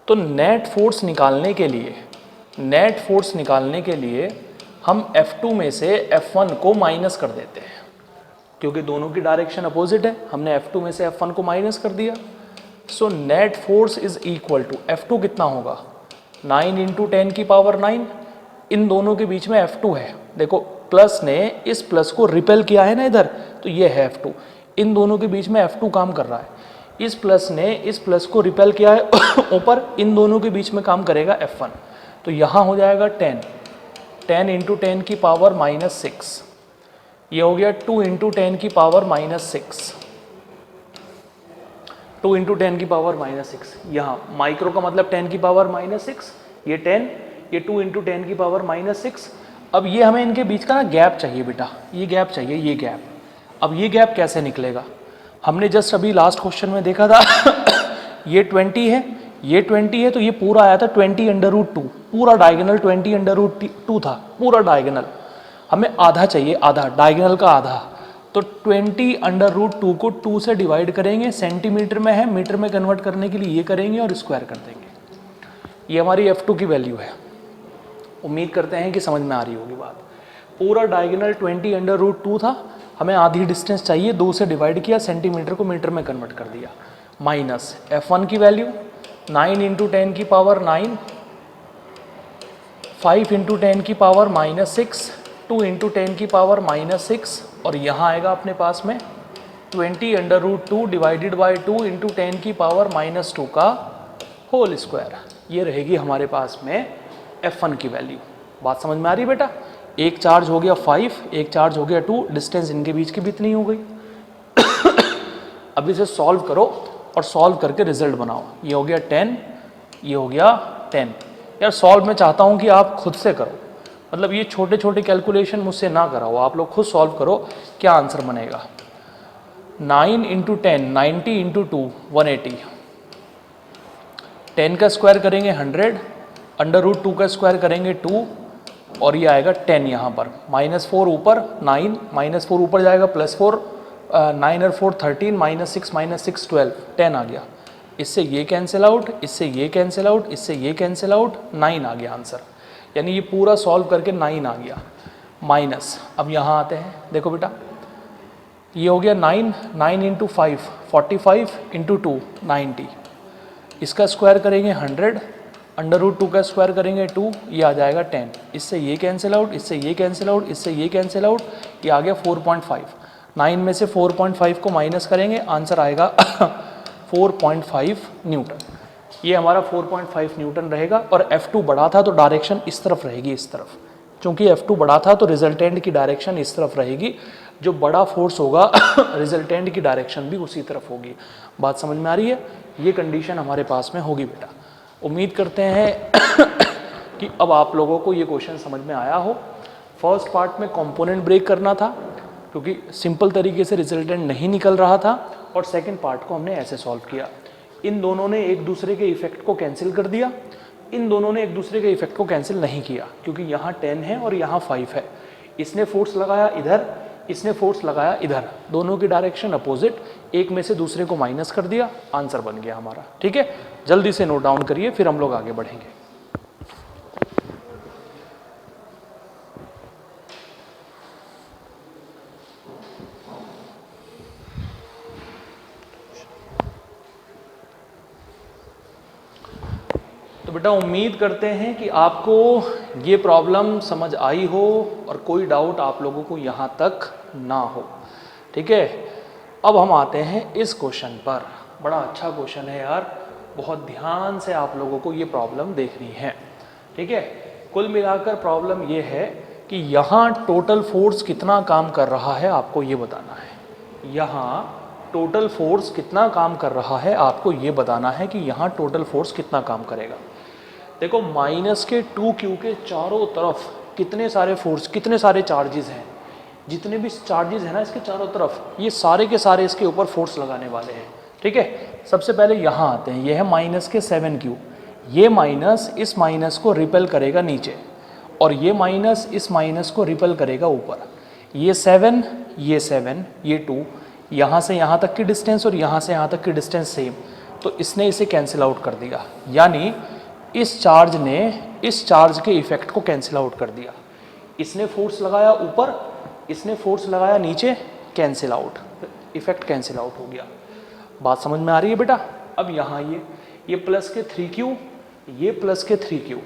तो नेट फोर्स निकालने के लिए हम F2 में से F1 को माइनस कर देते हैं, क्योंकि दोनों की डायरेक्शन अपोजिट है। हमने F2 में से F1 को माइनस कर दिया। So net force is equal to F2 कितना होगा 9 × 10 की पावर 9। इन दोनों के बीच में F2 है। देखो प्लस ने इस प्लस को रिपेल किया है ना इधर, तो ये है F2। इन दोनों के बीच में F2 काम कर रहा है। इस प्लस ने इस प्लस को रिपेल किया है ऊपर, इन दोनों के बीच में काम करेगा F1। तो यहाँ हो जाएगा 10 × 10 की पावर -6। ये हो गया 2 × 10 की पावर -6। 2 × 10 की पावर -6। यहाँ माइक्रो का मतलब 10 की पावर -6, ये 10, ये 2 × 10 की पावर -6। अब ये हमें इनके बीच का ना गैप चाहिए बेटा, ये गैप चाहिए, ये गैप। अब ये गैप कैसे निकलेगा? हमने जस्ट अभी लास्ट क्वेश्चन में देखा था ये 20 है, ये 20 है, तो ये पूरा आया था 20√2, पूरा डायगोनल 20√2 था, पूरा डायगोनल। हमें आधा चाहिए, आधा डायगोनल का आधा। तो 20√2 को 2 से डिवाइड करेंगे, सेंटीमीटर में है, मीटर में कन्वर्ट करने के लिए ये करेंगे और स्क्वायर कर देंगे। ये हमारी F2 की वैल्यू है। उम्मीद करते हैं कि समझ में आ रही होगी बात। पूरा डायगोनल 20√2 था, हमें आधी डिस्टेंस चाहिए, 2 से डिवाइड किया, सेंटीमीटर को मीटर में कन्वर्ट कर दिया। माइनस F1 की वैल्यू 9 × 10 की पावर 9, 5 × 10 की पावर -6, 2 × 10 की पावर -6, और यहाँ आएगा अपने पास में 20√2 डिवाइडेड बाई 2 × 10 की पावर -2 का होल स्क्वायर। ये रहेगी हमारे पास में F1 की वैल्यू। बात समझ में आ रही है बेटा? एक चार्ज हो गया 5, एक चार्ज हो गया 2, डिस्टेंस इनके बीच की भी इतनी हो गई। अब इसे सॉल्व करो और सॉल्व करके रिजल्ट बनाओ। ये हो गया 10, ये हो गया 10। यार सॉल्व मैं चाहता हूँ कि आप खुद से करो, मतलब ये छोटे छोटे कैलकुलेशन मुझसे ना कराओ, आप लोग खुद सॉल्व करो क्या आंसर बनेगा। 9 × 10 90 × 2 180, 10 का स्क्वायर करेंगे 100, √2 का स्क्वायर करेंगे 2, और ये आएगा 10 यहाँ पर, -4 ऊपर 9, -4 ऊपर जाएगा +4, 9 और 4 13, -6 12, 10 आ गया। इससे ये कैंसिल आउट, इससे ये कैंसिल आउट, इससे ये कैंसिल आउट, 9 आ गया आंसर। यानी ये पूरा सॉल्व करके 9 आ गया। माइनस, अब यहाँ आते हैं, देखो बेटा ये हो गया 9 × 5 45 × 2 90, इसका स्क्वायर करेंगे 100, √2 का स्क्वायर करेंगे 2, ये आ जाएगा 10। इससे ये कैंसिल आउट, इससे ये कैंसिल आउट, इससे ये कैंसिल आउट, ये आ गया 4.5। 9 में से 4.5 को माइनस करेंगे, आंसर आएगा 4.5 न्यूटन। ये हमारा 4.5 न्यूटन रहेगा। और F2 बड़ा था तो डायरेक्शन इस तरफ रहेगी, इस तरफ। चूंकि F2 बड़ा था तो रिजल्टेंट की डायरेक्शन इस तरफ रहेगी। जो बड़ा फोर्स होगा रिजल्टेंट की डायरेक्शन भी उसी तरफ होगी। बात समझ में आ रही है? ये कंडीशन हमारे पास में होगी बेटा। उम्मीद करते हैं कि अब आप लोगों को ये क्वेश्चन समझ में आया हो। फर्स्ट पार्ट में कंपोनेंट ब्रेक करना था क्योंकि सिंपल तरीके से रिजल्टेंट नहीं निकल रहा था, और सेकंड पार्ट को हमने ऐसे सॉल्व किया। इन दोनों ने एक दूसरे के इफेक्ट को कैंसिल कर दिया, इन दोनों ने एक दूसरे के इफेक्ट को कैंसिल नहीं किया, क्योंकि यहाँ 10 है और यहाँ 5 है। इसने फोर्स लगाया इधर, इसने फोर्स लगाया इधर, दोनों की डायरेक्शन अपोजिट, एक में से दूसरे को माइनस कर दिया, आंसर बन गया हमारा। ठीक है, जल्दी से नोट डाउन करिए, फिर हम लोग आगे बढ़ेंगे। तो बेटा उम्मीद करते हैं कि आपको ये प्रॉब्लम समझ आई हो और कोई डाउट आप लोगों को यहाँ तक ना हो। ठीक है, अब हम आते हैं इस क्वेश्चन पर। बड़ा अच्छा क्वेश्चन है यार, बहुत ध्यान से आप लोगों को ये प्रॉब्लम देखनी है। ठीक है, कुल मिलाकर प्रॉब्लम ये है कि यहाँ टोटल फोर्स कितना काम कर रहा है आपको ये बताना है। यहाँ टोटल फोर्स कितना काम कर रहा है आपको ये बताना है कि यहाँ टोटल फोर्स कितना काम करेगा। देखो माइनस के 2q के चारों तरफ कितने सारे फोर्स, कितने सारे चार्जेस हैं, जितने भी चार्जेस हैं ना इसके चारों तरफ, ये सारे के सारे इसके ऊपर फोर्स लगाने वाले हैं। ठीक है, सबसे पहले यहाँ आते हैं, ये है माइनस के 7q, ये माइनस इस माइनस को रिपेल करेगा नीचे और ये माइनस इस माइनस को रिपेल करेगा ऊपर। ये 7, ये 2, यहाँ से यहाँ तक की डिस्टेंस और यहाँ से यहाँ तक की डिस्टेंस सेम, तो इसने इसे कैंसिल आउट कर दिया। यानी इस चार्ज ने इस चार्ज के इफेक्ट को कैंसिल आउट कर दिया। इसने फोर्स लगाया ऊपर, इसने फोर्स लगाया नीचे, cancel out, effect cancel out हो गया। बात समझ में आ रही है बेटा? अब यहाँ ये प्लस के 3q, ये प्लस के 3q,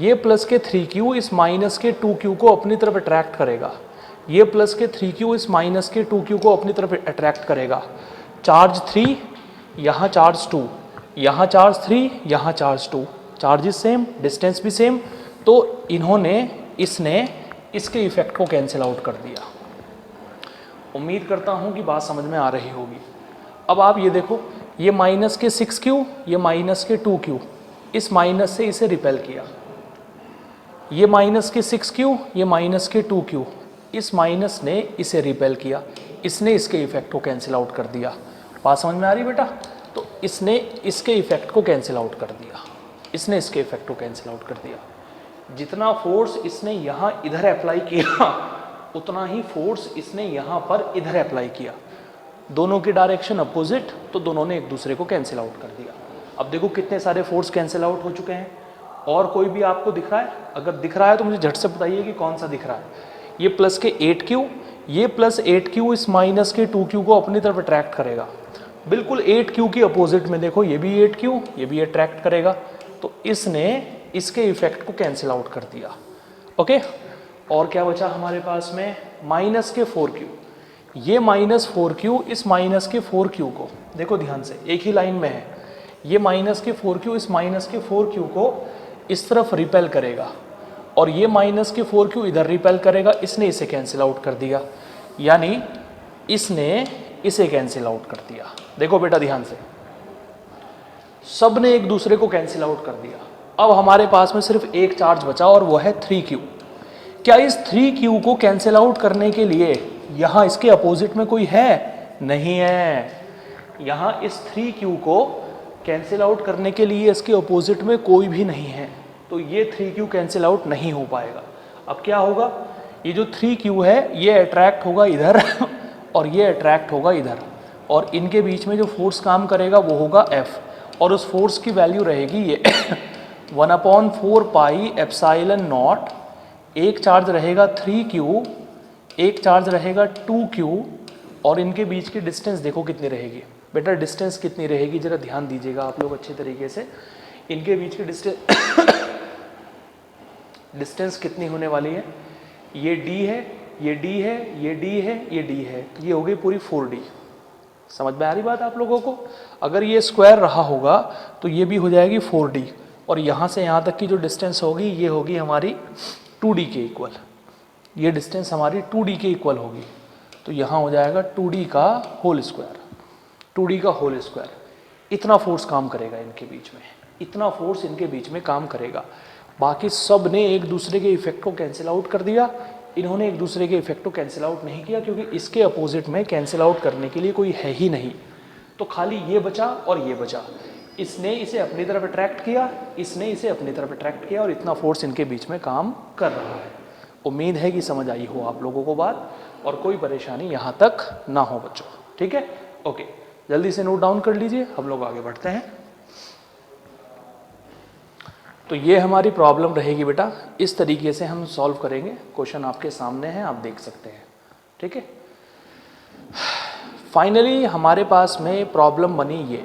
ये प्लस के 3q इस माइनस के 2q को अपनी तरफ अट्रैक्ट करेगा। ये प्लस के 3q इस माइनस के 2q को अपनी तरफ अट्रैक्ट करेगा। चार्ज 3, यहाँ चार्ज 2, यहाँ चार्ज 3, यहाँ चार्ज 2, चार्जेस सेम, डिस्टेंस भी सेम, तो इसने इसके इफेक्ट को कैंसिल आउट कर दिया। उम्मीद करता हूँ कि बात समझ में आ रही होगी। अब आप ये देखो, ये माइनस के 6q, ये माइनस के 2q, इस माइनस से इसे रिपेल किया। ये माइनस के 6q, ये माइनस के 2q, इस माइनस ने इसे रिपेल किया, इसने इसके इफेक्ट को कैंसिल आउट कर दिया। बात समझ में आ रही बेटा? तो इसने इसके इफेक्ट को कैंसिल आउट कर दिया, इसने इसके इफेक्ट को कैंसिल आउट कर दिया। जितना फोर्स इसने यहाँ इधर अप्लाई किया उतना ही फोर्स इसने यहाँ पर इधर अप्लाई किया। दोनों की डायरेक्शन अपोजिट, तो दोनों ने एक दूसरे को कैंसिल आउट कर दिया। अब देखो कितने सारे फोर्स कैंसिल आउट हो चुके हैं। और कोई भी आपको दिख रहा है? अगर दिख रहा है तो मुझे झट से बताइए कि कौन सा दिख रहा है। ये प्लस के 8q, ये प्लस 8q इस माइनस के 2q को अपनी तरफ अट्रैक्ट करेगा। बिल्कुल 8q की अपोजिट में देखो, ये भी 8q, ये भी अट्रैक्ट करेगा, तो इसने इसके इफेक्ट को कैंसिल आउट कर दिया। ओके, और क्या बचा हमारे पास में? माइनस के 4q, ये माइनस 4q इस माइनस के 4q को, देखो ध्यान से एक ही लाइन में है, ये माइनस के 4q इस माइनस के 4q को इस तरफ रिपेल करेगा और ये माइनस के 4q इधर रिपेल करेगा, इसने इसे कैंसिल आउट कर दिया। यानी इसने इसे कैंसिल आउट कर दिया। देखो बेटा ध्यान से, सब ने एक दूसरे को कैंसिल आउट कर दिया। अब हमारे पास में सिर्फ एक चार्ज बचा और वो है 3q। क्या इस 3q को कैंसिल आउट करने के लिए यहाँ इसके अपोजिट में कोई है? नहीं है। यहाँ इस 3q को कैंसिल आउट करने के लिए इसके अपोजिट में कोई भी नहीं है, तो ये 3q कैंसिल आउट नहीं हो पाएगा। अब क्या होगा? ये जो 3q है ये अट्रैक्ट होगा इधर और ये अट्रैक्ट होगा इधर, और इनके बीच में जो फोर्स काम करेगा वो होगा F, और उस फोर्स की वैल्यू रहेगी ये 1/4 पाई एप्सिलॉन नॉट। एक चार्ज रहेगा 3q, एक चार्ज रहेगा 2q, और इनके बीच की डिस्टेंस देखो कितनी रहेगी। बेटा डिस्टेंस कितनी रहेगी जरा ध्यान दीजिएगा आप लोग अच्छे तरीके से। इनके बीच की डिस्टेंस कितनी होने वाली है? ये d है, ये d है, ये d है, ये d है, ये हो गई पूरी 4d। समझ में आ रही बात आप लोगों को? अगर ये स्क्वायर रहा होगा तो ये भी हो जाएगी 4d, और यहाँ से यहाँ तक की जो डिस्टेंस होगी ये होगी हमारी 2d के इक्वल। ये डिस्टेंस हमारी 2d के इक्वल होगी, तो यहाँ हो जाएगा 2d का होल स्क्वायर, 2d का होल स्क्वायर। इतना फोर्स काम करेगा इनके बीच में, इतना फोर्स इनके बीच में काम करेगा। बाकी सब ने एक दूसरे के इफेक्ट को कैंसिल आउट कर दिया, इन्होंने एक दूसरे के इफेक्ट को कैंसिल आउट नहीं किया, क्योंकि इसके अपोजिट में कैंसिल आउट करने के लिए कोई है ही नहीं। तो खाली ये बचा और ये बचा। इसने इसे अपनी तरफ अट्रैक्ट किया, इसने इसे अपनी तरफ अट्रैक्ट किया, और इतना फोर्स इनके बीच में काम कर रहा है। उम्मीद है कि समझ आई हो आप लोगों को बात, और कोई परेशानी यहाँ तक ना हो बच्चों। ठीक है, ओके, जल्दी से नोट डाउन कर लीजिए, हम लोग आगे बढ़ते हैं। तो ये हमारी प्रॉब्लम रहेगी बेटा, इस तरीके से हम सॉल्व करेंगे। क्वेश्चन आपके सामने है, आप देख सकते हैं। ठीक है, फाइनली हमारे पास में प्रॉब्लम बनी ये,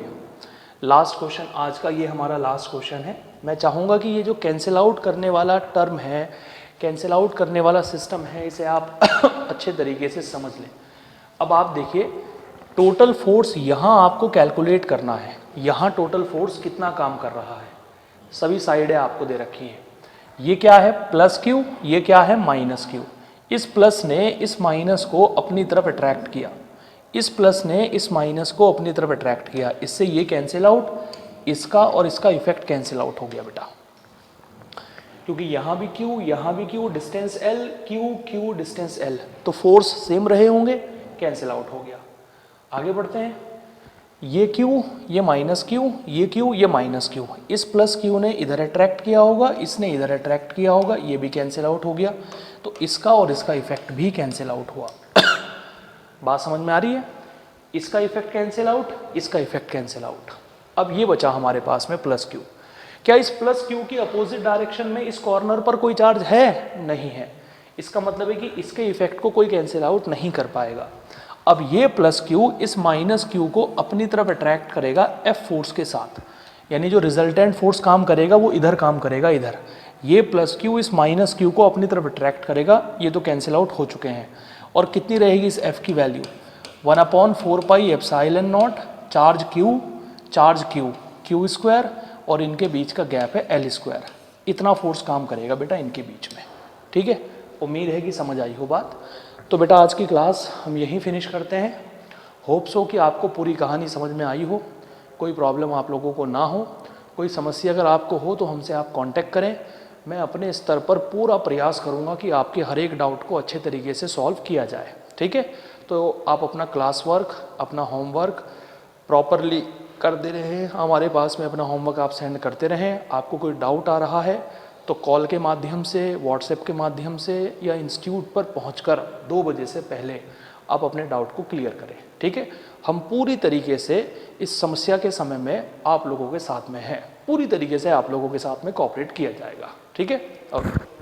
लास्ट क्वेश्चन आज का, ये हमारा लास्ट क्वेश्चन है। मैं चाहूँगा कि ये जो कैंसिल आउट करने वाला टर्म है, कैंसिल आउट करने वाला सिस्टम है, इसे आप अच्छे तरीके से समझ लें। अब आप देखिए, टोटल फोर्स यहाँ आपको कैलकुलेट करना है, यहाँ टोटल फोर्स कितना काम कर रहा है। सभी साइडें आपको दे रखी हैं। ये क्या है प्लस क्यू, ये क्या है माइनस क्यू। इस प्लस ने इस माइनस को अपनी तरफ अट्रैक्ट किया, इस प्लस ने इस माइनस को अपनी तरफ अट्रैक्ट किया, इससे ये कैंसिल आउट, इसका और इसका इफेक्ट कैंसिल आउट हो गया बेटा, क्योंकि यहाँ भी Q, यहाँ भी Q, distance L, Q distance L, तो फोर्स सेम रहे होंगे, कैंसिल आउट हो गया। आगे बढ़ते हैं, ये Q, ये माइनस Q, ये Q, ये माइनस Q, इस प्लस Q ने इधर अट्रैक्ट किया होगा, इसने इधर अट्रैक्ट किया होगा, ये भी कैंसिल आउट हो गया, तो इसका और इसका इफेक्ट भी कैंसिल आउट हुआ। बात समझ में आ रही है? इसका इफेक्ट कैंसिल आउट, इसका इफेक्ट कैंसिल आउट। अब ये बचा हमारे पास में प्लस Q। क्या इस प्लस Q की अपोजिट डायरेक्शन में इस कॉर्नर पर कोई चार्ज है? नहीं है। इसका मतलब है कि इसके इफेक्ट को कोई कैंसिल आउट नहीं कर पाएगा। अब ये प्लस Q इस माइनस Q को अपनी तरफ अट्रैक्ट करेगा F फोर्स के साथ, यानी जो रिजल्टेंट फोर्स काम करेगा वो इधर काम करेगा, इधर। ये प्लस Q इस माइनस Q को अपनी तरफ अट्रैक्ट करेगा, ये तो कैंसिल आउट हो चुके हैं। और कितनी रहेगी इस F की value? 1/4 pi epsilon not charge Q, Q square, और इनके बीच का गैप है L स्क्वायर। इतना फोर्स काम करेगा बेटा इनके बीच में। ठीक है, उम्मीद है कि समझ आई हो बात। तो बेटा आज की क्लास हम यहीं फिनिश करते हैं। होप सो कि आपको पूरी कहानी समझ में आई हो, कोई प्रॉब्लम आप लोगों को ना हो। कोई समस्या अगर आपको हो तो हमसे आप कांटेक्ट करें। मैं अपने स्तर पर पूरा प्रयास करूंगा कि आपके हर एक डाउट को अच्छे तरीके से सॉल्व किया जाए। ठीक है, तो आप अपना क्लास वर्क, अपना होमवर्क प्रॉपरली कर दे रहे हैं, हमारे पास में अपना होमवर्क आप सेंड करते रहें। आपको कोई डाउट आ रहा है तो कॉल के माध्यम से, व्हाट्सएप के माध्यम से, या इंस्टीट्यूट पर पहुंचकर 2 बजे से पहले आप अपने डाउट को क्लियर करें। ठीक है, हम पूरी तरीके से इस समस्या के समय में आप लोगों के साथ में हैं, पूरी तरीके से आप लोगों के साथ में कोऑपरेट किया जाएगा। ठीक है, ओके।